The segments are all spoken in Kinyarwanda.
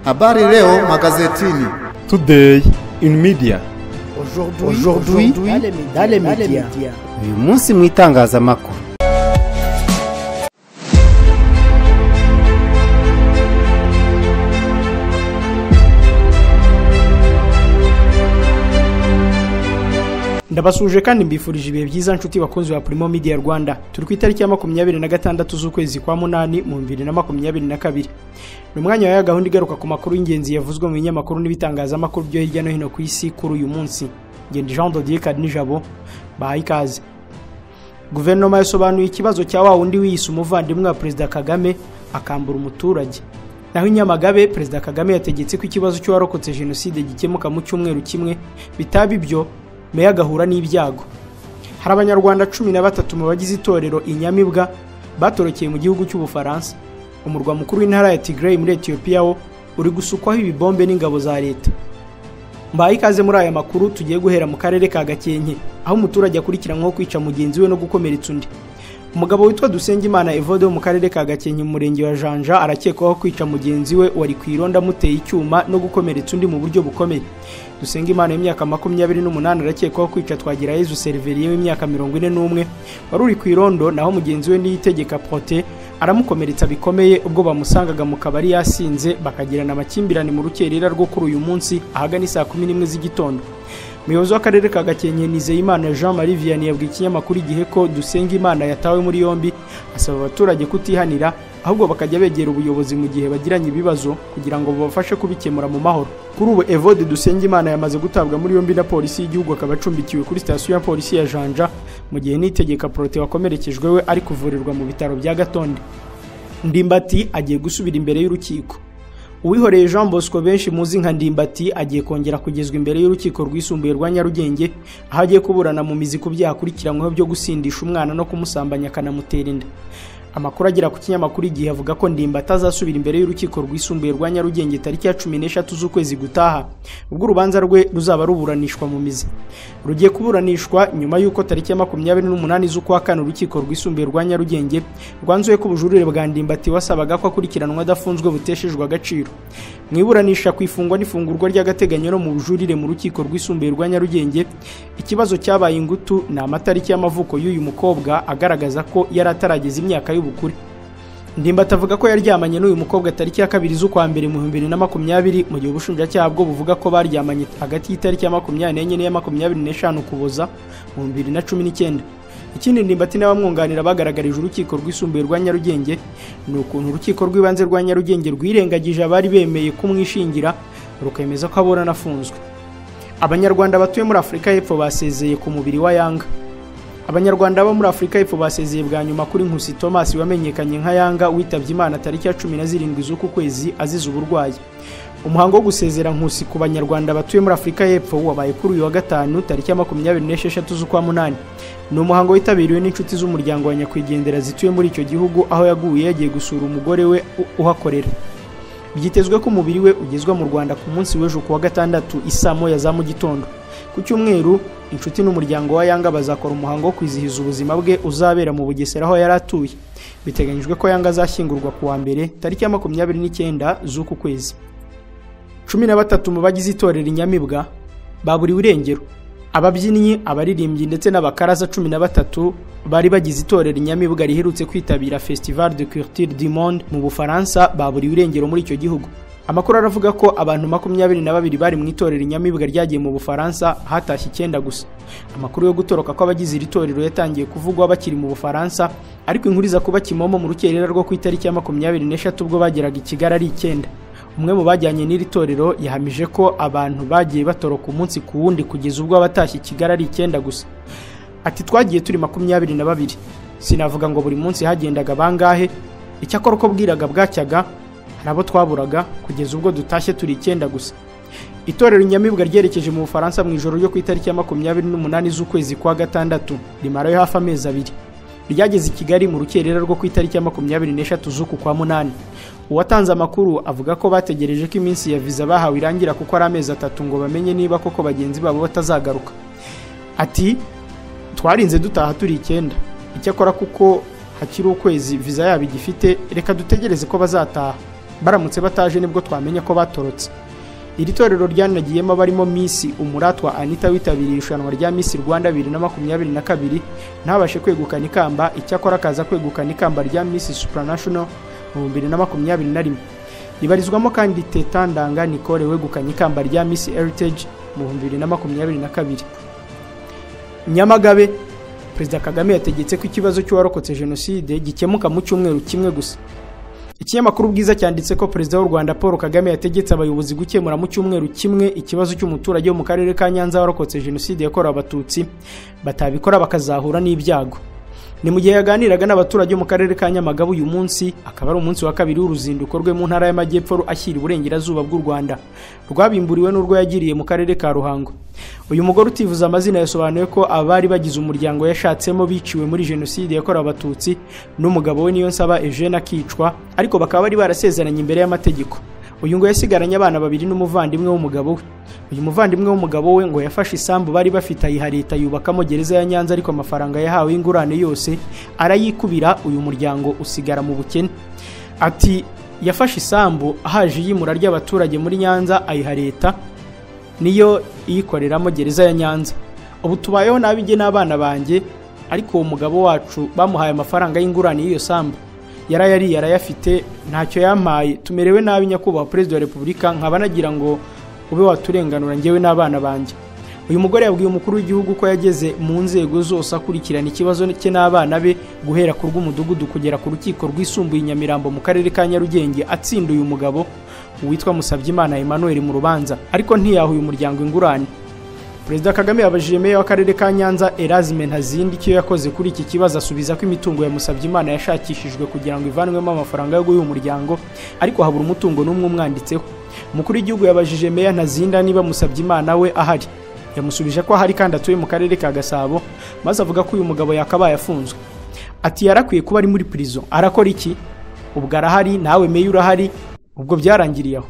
Habari leo magazetini. Today in media. Aujourd'hui dans les médias. Uyu munsi mu itangazamakuru. Ndabasuje kandi mbifurije ibihe byiza nshuti bakunzi ba Primo Media Rwanda. Turi ku itariki ya 26 z'ukwezi kwa munani mu 2022. Ni umwanya wa gahunda igaruka ku makuru y'ingenzi yavuzwe mu binyamakuru n'ibitangazamakuru byo hirya no hino ku isi kuri uyu munsi. Ngende Jean Dodier Kadnijabo bahaye ikaze. Guverinoma yasobanuye ikibazo cya wa wundi wiyise umuvandimwe wa Perezida Kagame akambura umuturage. Naho Nyamagabe Perezida Kagame yategetse ko ikibazo cyo warokotse jenoside gikemuka mu cyumweru kimwe, bitaba ibyo meya gahura n'ibyago. Hari abanyarwanda 13 mu bagize itorero Inyamibwa batorokeye mu gihugu cy'Ubufaransa. Umurwa mukuru w'intara ya Tigray muri Ethiopia wo uri gusukwaho ibibombe n'ingabo za leta. Mbaye ikaze muri aya makuru tugiye guhera mu karere ka Gakenke, aho umuturage akurikiranweho kwica mugenzi we no gukomeretsa undi. Umugabo witwa Dusengimana Evode mu karere ka Gakenke mu murenge wa Janja arakekwaho kwica mugenzi we wari kwironda muteye icyuma no gukomeretsa undi mu buryo bukomeye. Dusengimana y'imyaka 28 arakekwaho kwica Twagirayezu Serveriye w'imyaka 41 wari uri kwirondo, naho mugenzi we Niyitegeka Prote aramukomeretsa bikomeye ubwo bamusangaga mu kabari yasinze bakagirana amakimbirane mu rukerera rwo kuri uyu munsi ahagana saa 11 z'igitondo. Umuyobozi w'akarere ka Gakenke Nizeyimana Jean-Marie Vianney yabwiye ikinyamakuru Igihe ko Dusengimana yatawe muri yombi, asaba abaturage kutihanira ahubwo bakajya begera ubuyobozi mu gihe bagiranye ibibazo kugira ngo babafashe kubikemura mu mahoro. Kuri ubu Evode Dusengimana yamaze gutabwa muri yombi na polisi y'igihugu, akaba acumbikiwe kuri station ya polisi ya Janja, mu gihe Niyitegeka Prote wakomerekejwe we ari kuvurirwa mu bitaro bya Gatonde. Ndimbati agiye gusubira imbere y'urukiko. Uwihoreye Jean Bosco benshi muzi nka Ndimbati agiye kongera kugezwa imbere y'urukiko rwisumbuye rwa Nyarugenge, aho agiye kuburana mu mizi ku byaha akurikiranyweho byo gusindisha umwana no kumusambanya akanamutera inda. Amakuru agira ku kinyamakuru Igihe avuga ko Ndimbati azasubira imbere y'urukiko rwisumbuye rwa Nyarugenge tariki ya 16 z'ukwezi gutaha, ubwo urubanza rwe ruzaba ruburanishwa mu mizi. Rugiye kuburanishwa nyuma y'uko tariki ya 28 z'ukwa kane urukiko rwisumbuye rwa Nyarugenge rwanzuye ko ubujurire bwa Ndimbati wasabaga ko akurikiranwa adafunzwe buteshejwe agaciro. Mwiburanisha kwifungwa n'ifungurwa ry'agateganyo no mu bujurire mu rukiko rwisumbuye rwa Nyarugenge, ikibazo cyabaye ingutu na amatariki y'amavuko y'uyu mukobwa agaragaza ko yari atarageza imyaka y'ubukure. Ndimbati avuga ko yaryamanye n'uyu mukobwa tariki ya 2 z'ukwa mbere mu 2020, mu gihe ubushinjacyaha bwo buvuga ko baryamanye hagati y'itariki ya 24 n'iya 25 Ukuboza mu 2019. Ikindi Ndimbati n'abamwunganira bagaragarije urukiko rwisumbuye rwa Nyarugenge ni ukuntu urukiko rw'ibanze rwa Nyarugenge rwirengagije abari bemeye kumwishingira rukemeza ko aburana afunzwe. Abanyarwanda batuye muri Afrika y'Epfo basezeye ku mubiri wa Yanga. Abanyarwanda bo muri Afrika y'Epfo basezeye bwa nyuma kuri Nkusi Thomas wamenyekanye nka Yanga witabye Imana tariki ya 17 z'uku kwezi azize uburwayi. Umuhango wo gusezera Nkusi ku banyarwanda batuye muri Afrika y'Epfo wabaye kuri uyu wa gatanu tariki ya 26 z'ukwa munani. Ni umuhango witabiriwe n'inshuti z'umuryango wa nyakwigendera zituye muri icyo gihugu, aho yaguye yagiye gusura umugore we uhakorera. Byitezwe ko umubiri we ugezwa mu Rwanda ku munsi w'ejo ku wa gatandatu isaa 1 za mu gitondo. Ku cyumweru inshuti n'umuryango wa Yanga bazakora umuhango wo kwizihiza ubuzima bwe uzabera mu Bugesera aho yari atuye. Biteganyijwe ko Yanga azashyingurwa ku wa mbere tariki ya 29 z'uku kwezi. 13 mu bagize itorero Inyamibwa baburiwe irengero. Ababyinnyi, abaririmbyi ndetse n'abakaraza 13 bari bagize itorero Inyamibwa riherutse kwitabira Festival de Culture du Monde mu Bufaransa baburiwe irengero muri icyo gihugu. Amakuru aravuga ko abantu 22 bari mu itorero Inyamibwa ryagiye mu Bufaransa hatashye 9 gusa. Amakuru yo gutoroka kw'abagize iri torero yatangiye kuvugwa bakiri mu Bufaransa, ariko inkuriza kuba Kimomo mu rukerera rwo ku itariki ya 24 ubwo bageraga i Kigali ari 9. Umwe mu bajyanye n'iri torero yahamije ko abantu bagiye batoroka umunsi ku wundi kugeza ubwo abatashye Kigali ari 9 gusa. Ati twagiye turi 22, sinavuga ngo buri munsi hagendaga bangahe, icyakora uko bwiraga bwacyaga nabo twaburaga kugeza ubwo dutashye turi 9 gusa. Itorero Inyamibwa ryerekeje mu Bufaransa mu ijoro ryo ku itariki ya 28 z'ukwezi kwa gatandatu, rimarayo hafi amezi 2. Ryageze i Kigali mu rukerera rwo ku itariki ya 23 z'uku kwa munani. Uwatanze amakuru avuga ko bategereje ko iminsi ya visa bahawe irangira kuko ari amezi 3 ngo bamenye niba koko bagenzi babo batazagaruka. Ati twarinze dutaha turi 9, icyakora kuko hakiri ukwezi visa yabo igifite, reka dutegereze ko bazataha. baramutse bataje nibwo twamenya ko batorotse. Iri torero ryanagiyemo barimo Miss Umuratwa Anita witabiriye irushanwa rya Miss Rwanda 2022 ntabashe kwegukana ikamba, icyakora akaza kwegukana ikamba rya Miss Supranational mu 2021. Ibarizwamo kandi Teta Ndanga Nicole wegukanye ikamba rya Miss Heritage mu 2022. Nyamagabe, Perezida Kagame yategetse ko ikibazo cy'uwarokotse jenoside gikemuka mu cyumweru kimwe gusa. Ikinyamakuru Bwiza cyanditse ko Perezida w'u Rwanda Paul Kagame yategetse abayobozi gukemura mu cyumweru kimwe ikibazo cy'umuturage wo mu karere ka Nyanza warokotse jenoside yakorewe abatutsi, batabikora bakazahura n'ibyago. Ni mu gihe yaganiraga n'abaturage mu karere ka Nyamagabe uyu munsi, akaba ari umunsi wa kabiri w'uruzinduko rwe mu ntara y'Amajyepfo ashyira uburengerazuba bw'u Rwanda, rwabimburiwe n'urwo yagiriye mu karere ka Ruhango. Uyu mugore utivuza amazina yasobanuye ko abari bagize umuryango yashatsemo biciwe muri jenoside yakorewe abatutsi n'umugabo we Niyonsaba Eugene akicwa, ariko bakaba bari barasezeranye imbere y'amategeko. Uyu ngo yasigaranye abana babiri n'umuvandimwe w'umugabo we. Uyu muvandimwe w'umugabo we ngo yafashe isambu bari bafite ayiha leta yubakamo gereza ya Nyanza, ariko amafaranga yahawe ingurane yose arayikubira, uyu muryango usigara mu bukene. Ati yafashe isambu haje yimura ry'abaturage muri Nyanza ayiha leta niyo iyikoreramo gereza ya Nyanza. Ubu tubayeho nabije n'abana banjye, ariko uwo mugabo wacu bamuhaye amafaranga y'ingurane y'iyo sambu yarayari arayafite, ntacyo yampaye. Tumerewe nabi nyakubahwa Perezida wa Repubulika, nkaba nagira ngo ube waturenganura njyewe n'abana banjye. Uyu mugore yabwiye umukuru w'igihugu ko yageze mu nzego zose akurikirana ikibazo cye n'abana be, guhera ku rw'umudugudu kugera ku rukiko rwisumbuye Nyamirambo mu karere ka Nyarugenge, atsinduye umugabo witwa Musabyimana Emmanuel mu rubanza, ariko ntiyahuye umuryango ingurane. Perezida Kagame yabajije meya w'akarere ka Nyanza Erasme Ntazindi icyo yakoze kuri iki kibazo, asubiza ko imitungo ya Musabyimana yashakishijwe kugira ngo ivanwemo amafaranga yo guha umuryango, ariko habura umutungo n'umwe umwanditseho. Umukuru w'igihugu yabajije meya Ntazinda niba Musabyimana we ahari, yamusubije ko ahari kandi atuye mu karere ka Gasabo, maze avuga ko uyu mugabo yakabaye afunzwe. Ati yarakwiye kuba ari muri prison, arakora iki? Ubwo arahari, nawe meya urahari, ubwo byarangiriye aho.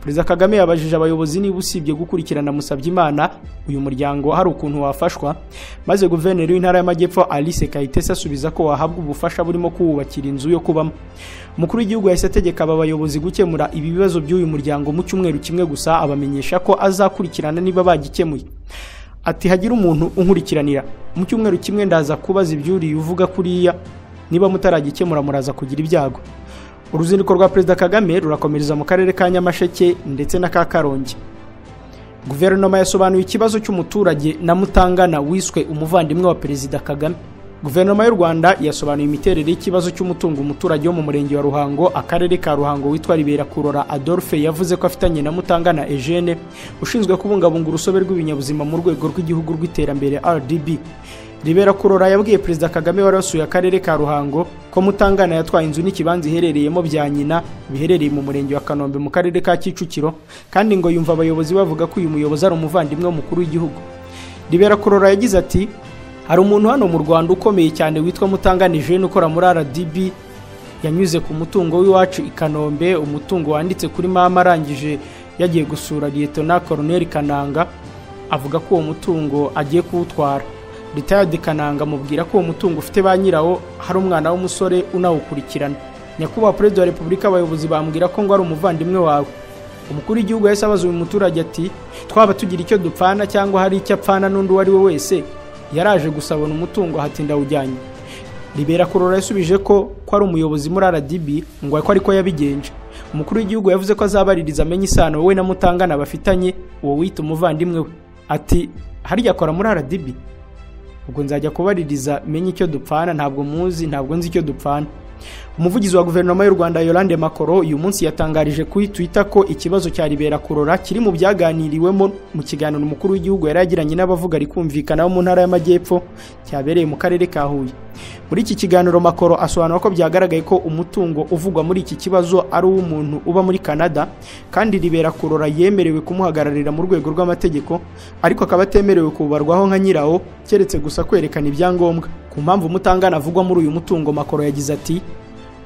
Perezida Kagame yabajije abayobozi niba usibye gukurikirana Musabyimana uyu muryango hari ukuntu wafashwa, maze guverineri w'intara y'Amajyepfo Alice Kayitesi asubiza ko wahabwa ubufasha burimo kuwubakira inzu yo kubamo. Umukuru w'igihugu yahise ategeka aba bayobozi gukemura ibi bibazo by'uyu muryango mu cyumweru kimwe gusa, abamenyesha ko azakurikirana niba bagikemuye. Ati hagira umuntu unkurikiranira, mu cyumweru kimwe ndaza kubaza ibyuriye uvuga kuriya, niba mutaragikemura muraza kugira ibyago. Uruzinduko rwa Perezida Kagame rurakomereza mu karere ka Nyamasheke ndetse na ka Karongi. Guverinoma yasobanuye ikibazo cy'umuturage na Mutangana wiswe umuvandimwe wa Perezida Kagame. Guverinoma y'u Rwanda yasobanuye imiterere y'ikibazo cy'umutungo umuturage wo mu murenge wa Ruhango, akarere ka Ruhango witwa Ribera Kurora Adolphe yavuze ko afitanye na Mutangana Eugene ushinzwe kubungabunga urusobe rw'ibinyabuzima mu rwego rw'igihugu rw'iterambere RDB. Ribera Kurora yabwiye Perezida Kagame wari wasuye akarere ka Ruhango ko Mutangana yatwaye inzu n'ikibanza iherereyemo bya nyina biherereye mu murenge wa Kanombe mu karere ka Kicukiro, kandi ngo yumva abayobozi bavuga ko uyu muyobozi ari umuvandimwe w'umukuru w'igihugu. Ribera Kurora yagize ati hari umuntu hano mu Rwanda ukomeye cyane witwa Mutangana Eugene ukora muri RDB, yanyuze ku mutungo w'iwacu i Kanombe, umutungo wanditse kuri mama arangije yagiye gusura Lieutenant Colonel Kananga, avuga ko uwo mutungo agiye kuwutwara. Retired Kananga mubwira ko uwo mutungo ufite ba nyirawo hari umwana w'umusore unawukurikirana. Nyakubahwa Perezida wa Repubulika, abayobozi bambwira ko ngo ari umuvandimwe wawe. Umukuru w'igihugu yahise abaza uyu muturage ati twaba tugira icyo dupfana cyangwa hari icyo apfana n'undi uwo ari we wese, yaraje gusabona umutungo hati ndawujyanye. Ribera Kurora yasubije ko ari umuyobozi muri RDB ngo ariko yabigenje. Umukuru w'igihugu yavuze ko azabaririza amenye isano we na Mutangana bafitanye, uwo wita umuvandimwe we. Ati harya akora muri RDB? Ubwo nzajya kubaririza menye icyo dupfana, ntabwo muzi, ntabwo nzi icyo dupfana. Umuvugizi wa guverinoma y'u Rwanda Yolande Makoro uyu munsi yatangarije kuri Twitter ko ikibazo cya Ribera Kurora kiri mu byaganiriwemo mu kiganiro umukuru w'igihugu yaragiranye n'abavuga rikumvikana mu ntara y'Amajyepfo cyabereye mu karere ka Huye. Muri iki kiganiro Makoro asobanura ko byagaragaye ko umutungo uvugwa muri iki kibazo ari uw'umuntu uba muri Canada, kandi Ribera Kurora yemerewe kumuhagararira mu rwego rw'amategeko, ariko akaba atemerewe kubarwaho nka nyirawo keretse gusa kwerekana ibyangombwa. Ku mpamvu Mutangana avugwa muri uyu mutungo, Makoro yagize ati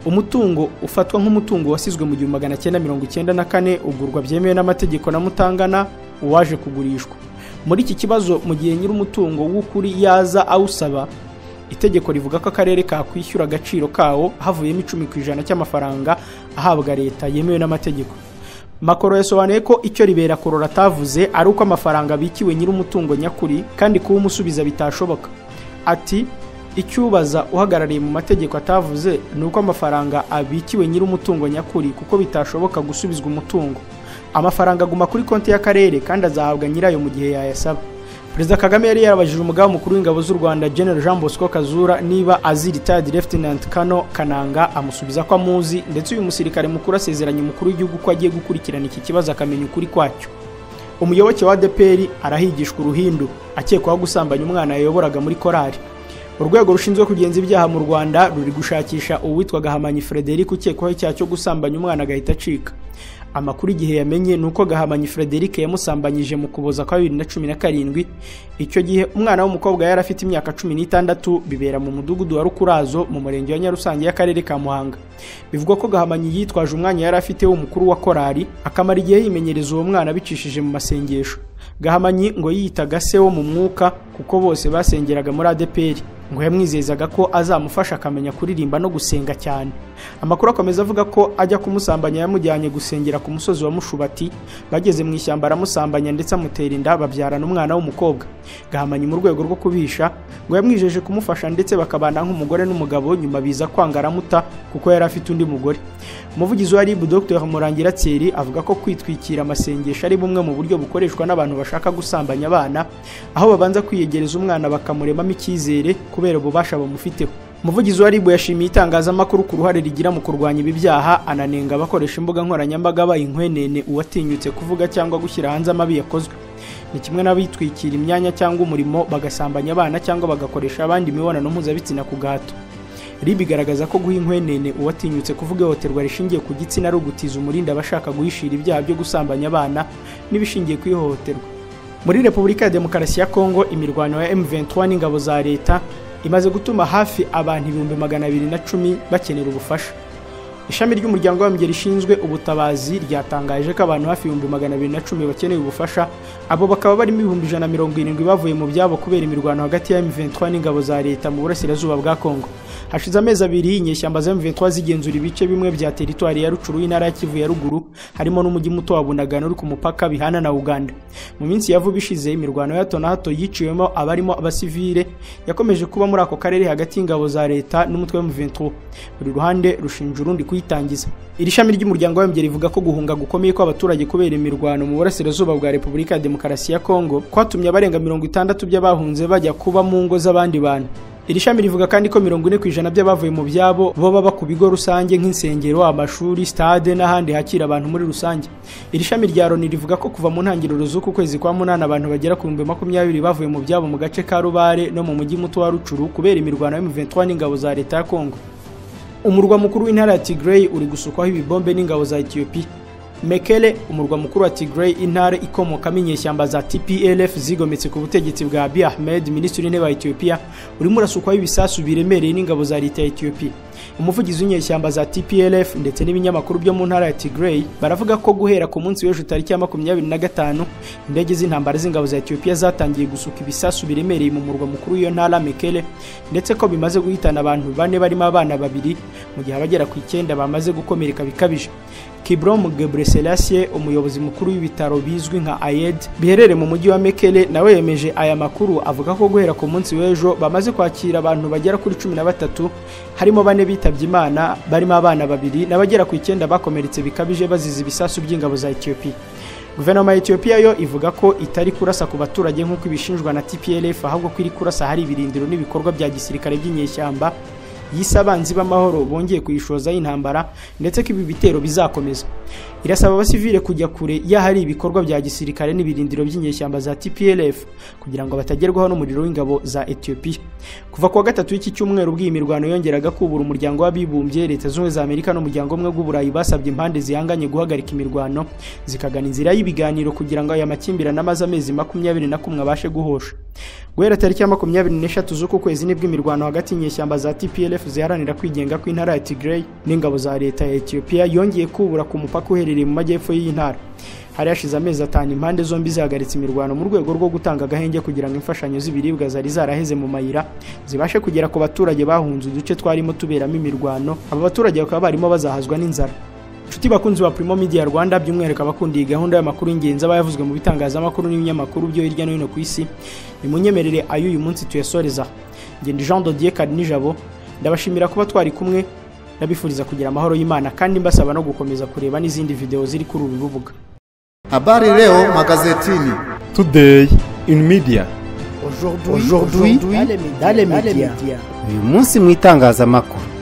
umutungo ufatwa nk'umutungo wasizwe mu 1994 ugurwa byemewe n'amategeko na Mutangana uwaje kugurishwa. Muri iki kibazo mu gihe nyiri umutungo w'ukuri yaza awusaba, itegeko rivuga ko akarere kakwishyura agaciro kawo havuyemo 10% cy'amafaranga ahabwa leta yemewe n'amategeko. Makoro yasobanuye ko icyo Ribera Korora atavuze ari uko amafaranga bikiwe nyiri umutungo nyakuri kandi kuba umusubiza bitashoboka. Ati icyubaza uhagarariye mu mategeko atavuze ni uko amafaranga abikiwe nyiri umutungo nyakuri kuko bitashoboka gusubizwa umutungo. Amafaranga aguma kuri konti y'akarere kandi azahabwa nyirayo mu gihe yayasaba. Perezida Kagame yari yarabajije umugaba mukuru w'ingabo z'u Rwanda General Jean Bosco Kazura niba azi retired Lieutenant Colonel Kananga, amusubiza ko amuzi ndetse uyu musirikare mukuru asezeranye umukuru w'igihugu ko agiye gukurikirana iki kibazo akamenya ukuri kwacyo. Umuyoboke wa ADPR arahigishwa uruhindu akekwaho gusambanya umwana yayoboraga muri korali. Urwego rushinzwe kugenza ibyaha mu Rwanda ruri gushakisha uwitwa Gahamanyi Frederic ukekwaho icyaha cyo gusambanya umwana agahita acika. Amakuru igihe yamenye nuko Gahamanyi Frederic yamusambanyije mu kuboza kwa 2017. Icyo gihe umwana w'umukobwa yari afite imyaka 16 bibera mu mudugudu wa Rukurazo mu murenge wa Nyarusange y'akarere ka Muhanga. Bivugwa ko Gahamanyi yitwaje umwanya yari afite w'umukuru wa korali akamara igihe yimenyereza uwo mwana bicishije mu masengesho. Gahamanyi ngo yiyitaga se wo mu mwuka kuko bose basengeraga muri ADPR, ngo yamwizezaga ko azamufasha akamenya kuririmba no gusenga cyane. Amakuru akomeza avuga ko ajya kumusambanya yamujyanye gusengera ku musozi wa Mushubati, bageze mu ishyamba aramusambanya ndetse amutera inda babyarana umwana w'umukobwa. Gahamanyi mu rwego rwo kubisha ngo yamwijeje kumufasha ndetse bakabana nk'umugore n'umugabo, nyuma biza kwanga aramuta kuko yari afite undi mugore. Umuvugizi wa RIB Dr Murangira Thierry avuga ko kwitwikira amasengesho ari bumwe mu buryo bukoreshwa n'abantu bashaka gusambanya abana, aho babanza kwiyegereza umwana bakamuremamo icyizere kubera ububasha bamufiteho. Umuvugizi wa RIB yashimiye itangazamakuru ku ruhare rigira mu kurwanya ibi byaha, ananenga abakoresha imbuga nkoranyambaga bayinkwenene uwatinyutse kuvuga cyangwa gushyira hanze amabi yakozwe. Ni kimwe n'abitwikira imyanya cyangwa umurimo bagasambanya abana cyangwa bagakoresha abandi imibonano mpuzabitsina ku gahato. RIB igaragaza ko guha inkwenene uwatinyutse kuvuga ihohoterwa rishingiye ku gitsina ari ugutiza umurindi abashaka guhishira ibyaha byo gusambanya abana n'ibishingiye ku ihohoterwa. Muri Repubulika ya Demokarasi ya Kongo, imirwano ya M23 n'ingabo za leta imaze gutuma hafi abantu 210 bakenera ubufasha. Ishami ry'umuryango w'abimbye rishinzwe ubutabazi ryatangaje ko abantu hafi 210 bakeneye ubufasha, abo bakaba barimo 170 bavuye mu byabo kubera imirwano hagati ya M23 n'ingabo za leta mu burasirazuba bwa Kongo. Hashize amezi 2 inyeshyamba za M23 zigenzura ibice bimwe bya teritwari ya Rucuru y'intara ya Kivu ya ruguru, harimo n'umujyi muto wa Bunagana uri ku mupaka bihana na Uganda. Mu minsi yavuba ishize imirwano ya hato na hato yiciwemo abarimo abasivile yakomeje kuba muri ako karere hagati y'ingabo za leta n'umutwe wa M23. Buri ruhande rushinja urundi kuyitangiza. Iri shami ry'umuryango w'abimbye rivuga ko guhunga gukomeye kw'abaturage kubera imirwano mu burasirazuba bwa Repubulika ya Demokarasi ya Kongo kwatumye abarenga 60 by'abahunze bajya kuba mu ngo z'abandi bantu. Iri shami rivuga kandi ko 40% by'abavuye mu byabo bo baba ku bigo rusange nk'insengero, amashuri, stade n'ahandi hakira abantu muri rusange. Iri shami rya Loni rivuga ko kuva mu ntangiriro z'uku kwezi kwa 8 abantu bagera ku 20 bavuye mu byabo mu gace ka Rubare no mu mujyi muto wa Rucuru kubera imirwano ya M23 n'ingabo za leta ya Kongo. Umurwa mukuru w'intara ya Tigray uri gusukwaho ibibombe n'ingabo za Ethiopia. Mekele, umurwa mukuru wa Tigray, intara ikomokamo inyeshyamba za TPLF zigometse ku butegetsi bwa Abiy Ahmed, minisitiri w'intebe wa Ethiopia, urimo urasukwaho ibisasu biremereye n'ingabo za leta ya Ethiopia. Umuvugizi w'inyeshyamba za TPLF ndetse n'ibinyamakuru byo mu ntara ya Tigray baravuga ko guhera ku munsi w'ejo tariki ya 25 indege z'intambara z'ingabo za Ethiopia zatangiye gusuka ibisasu biremereye mu murwa mukuru w'iyo ntara Mekele, ndetse ko bimaze guhitana abantu 4 barimo abana 2 mu gihe abagera ku 9 bamaze gukomereka bikabije. Kibrom Gebreselassie, umuyobozi mukuru w'ibitaro bizwi nka Ayed biherereye mu mujyi wa Mekele, nawe yemeje aya makuru, avuga ko guhera ku munsi w'ejo bamaze kwakira abantu bagera kuri 13, harimo 4 bitabye Imana barimo abana 2 n'abagera ku 9 bakomeretse bikabije bazize ibisasu by'ingabo za Ethiopia. Guverinoma ya Ethiopia yo ivuga ko itari kurasa ku baturage nk'uko ibishinjwa na TPLF, ahubwo ko iri kurasa hari ibirindiro n'ibikorwa bya gisirikare by'inyeshyamba yisabanzi b'amahoro bongeye kuyishoza y'intambara, ndetse ko ibi bitero bizakomeza. Irasaba abasivile kujya kure y'ahari ibikorwa bya gisirikare n'ibirindiro by'inyeshyamba za TPLF kugira ngo batagerwaho n'umuriro w'ingabo za Ethiopia. Kuva ku wa gatatu w'iki cyumweru bw'imirwano yongeraga kubura umuryango w'abibumbye, Leta Zunze za Amerika n'umuryango umwe w'uburayi basabye impande zihanganye guhagarika imirwano zikagana inzira y'ibiganiro kugira ngo aya makimbirane amaze amezi 21 abashe guhosha. Guhera tariki ya 23 z'uku kwezi nibwo imirwano hagati y'inyeshyamba za TPLF ziharanira kwigenga kw'intara ya Tigray n'ingabo za leta ya Ethiopia yongeye kubura ku mupaka uherereye mu majyepfo y'iyi ntara. hari hashize amezi 5 impande zombi zihagaritse imirwano mu rwego rwo gutanga agahenge kugira ngo imfashanyo z'ibiribwa zari zaraheze mu mayira zibashe kugera ku baturage bahunze uduce twarimo tuberamo imirwano. Aba baturage bakaba barimo bazahazwa n'inzara. Nshuti bakunzi ba Primo Media Rwanda, by'umwihariko abakundiye gahunda y'amakuru y'ingenzi abayavuzwe mu bitangazamakuru n'ibinyamakuru byo hirya no hino ku isi, nimunyemerere ayo uyu munsi tuyasoreza. Ngende Jean Dodier Karinijabo, ndabashimira kuba twari kumwe, ndabifuriza kugira amahoro y'Imana kandi mbasaba no gukomeza kureba n'izindi video ziri kuri uru rubuga. Habari leo magazetini. Today in media. Aujourd'hui dans les médias. Uyu munsi mu itangazamakuru.